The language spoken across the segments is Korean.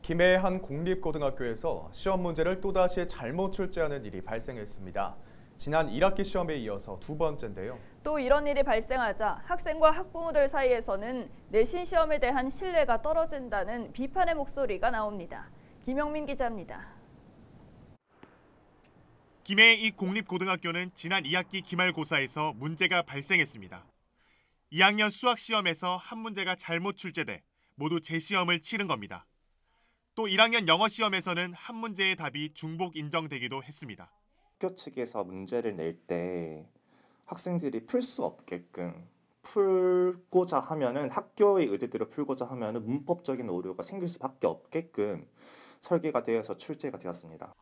김해의 한 공립고등학교에서 시험 문제를 또다시 잘못 출제하는 일이 발생했습니다. 지난 1학기 시험에 이어서 두 번째인데요. 또 이런 일이 발생하자 학생과 학부모들 사이에서는 내신 시험에 대한 신뢰가 떨어진다는 비판의 목소리가 나옵니다. 김영민 기자입니다. 김해의 이 공립고등학교는 지난 2학기 기말고사에서 문제가 발생했습니다. 2학년 수학시험에서 한 문제가 잘못 출제돼 모두 재시험을 치른 겁니다. 또 1학년 영어시험에서는 한 문제의 답이 중복 인정되기도 했습니다. 학교 측에서 문제를 낼 때 학생들이 풀 수 없게끔 풀고자 하면은 학교의 의도대로 풀고자 하면은 문법적인 오류가 생길 수밖에 없게끔 설계가 되어서 출제가 되었습니다.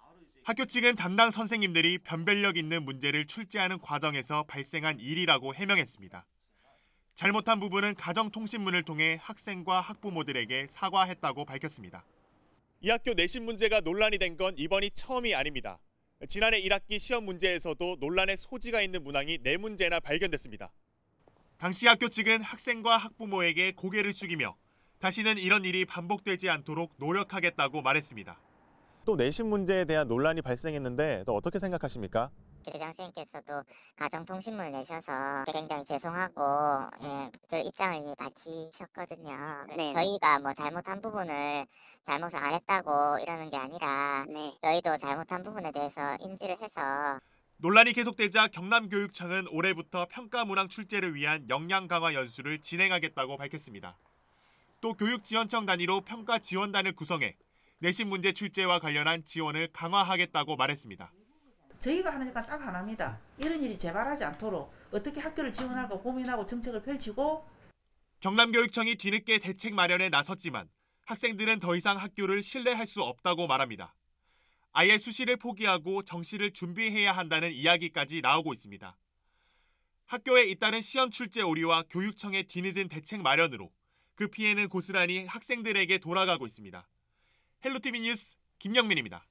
학교 측은 담당 선생님들이 변별력 있는 문제를 출제하는 과정에서 발생한 일이라고 해명했습니다. 잘못한 부분은 가정통신문을 통해 학생과 학부모들에게 사과했다고 밝혔습니다. 이 학교 내신 문제가 논란이 된 건 이번이 처음이 아닙니다. 지난해 1학기 시험 문제에서도 논란의 소지가 있는 문항이 4문제나 발견됐습니다. 당시 학교 측은 학생과 학부모에게 고개를 숙이며 다시는 이런 일이 반복되지 않도록 노력하겠다고 말했습니다. 또 내신 문제에 대한 논란이 발생했는데 또 어떻게 생각하십니까? 교장 선생님께서도 가정통신문을 내셔서 굉장히 죄송하고 그 입장을 이미 밝히셨거든요. 그래서 저희가 뭐 잘못한 부분을 잘못을 안 했다고 이러는 게 아니라 저희도 잘못한 부분에 대해서 인지를 해서 논란이 계속되자 경남교육청은 올해부터 평가 문항 출제를 위한 역량 강화 연수를 진행하겠다고 밝혔습니다. 또 교육지원청 단위로 평가 지원단을 구성해 내신 문제 출제와 관련한 지원을 강화하겠다고 말했습니다. 저희가 하는 건 딱 하나입니다. 이런 일이 재발하지 않도록 어떻게 학교를 지원할까 고민하고 정책을 펼치고. 경남교육청이 뒤늦게 대책 마련에 나섰지만 학생들은 더 이상 학교를 신뢰할 수 없다고 말합니다. 아예 수시를 포기하고 정시를 준비해야 한다는 이야기까지 나오고 있습니다. 학교에 잇따른 시험 출제 오류와 교육청의 뒤늦은 대책 마련으로 그 피해는 고스란히 학생들에게 돌아가고 있습니다. 헬로티비 뉴스 김영민입니다.